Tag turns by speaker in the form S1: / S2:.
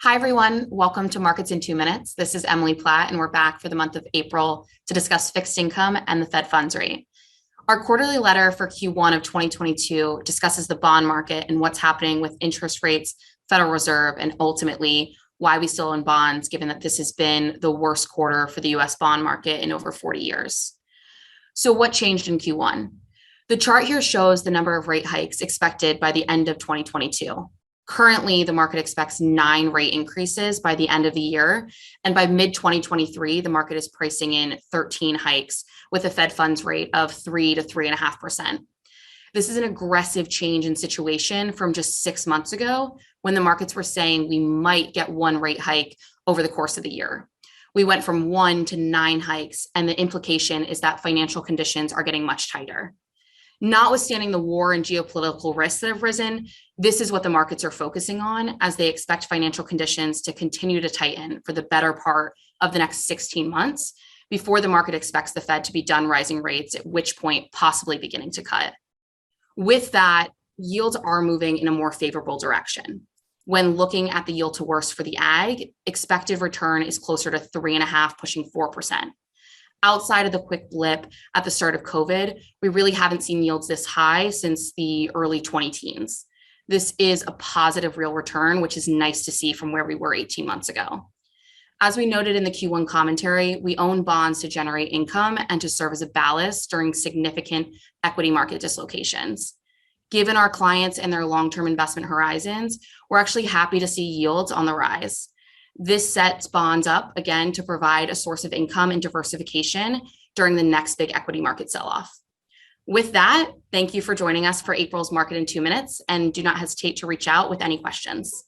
S1: Hi, everyone. Welcome to Markets in 2 Minutes. This is Emily Platt, and we're back for the month of April to discuss fixed income and the Fed funds rate. Our quarterly letter for Q1 of 2022 discusses the bond market and what's happening with interest rates, Federal Reserve, and ultimately why we still own bonds, given that this has been the worst quarter for the US bond market in over 40 years. So what changed in Q1? The chart here shows the number of rate hikes expected by the end of 2022. Currently, the market expects 9 rate increases by the end of the year. And by mid 2023, the market is pricing in 13 hikes with a Fed funds rate of 3 to 3.5%. This is an aggressive change in situation from just 6 months ago when the markets were saying we might get 1 rate hike over the course of the year. We went from 1 to 9 hikes, and the implication is that financial conditions are getting much tighter. Notwithstanding the war and geopolitical risks that have risen, this is what the markets are focusing on as they expect financial conditions to continue to tighten for the better part of the next 16 months before the market expects the Fed to be done rising rates, at which point possibly beginning to cut. With that, yields are moving in a more favorable direction. When looking at the yield to worst for the ag, expected return is closer to 3.5%, pushing 4%. Outside of the quick blip at the start of COVID, we really haven't seen yields this high since the early 2010s. This is a positive real return, which is nice to see from where we were 18 months ago. As we noted in the Q1 commentary, we own bonds to generate income and to serve as a ballast during significant equity market dislocations. Given our clients and their long-term investment horizons, we're actually happy to see yields on the rise. This sets bonds up again to provide a source of income and diversification during the next big equity market sell-off. With that, thank you for joining us for April's Market in 2 Minutes, and do not hesitate to reach out with any questions.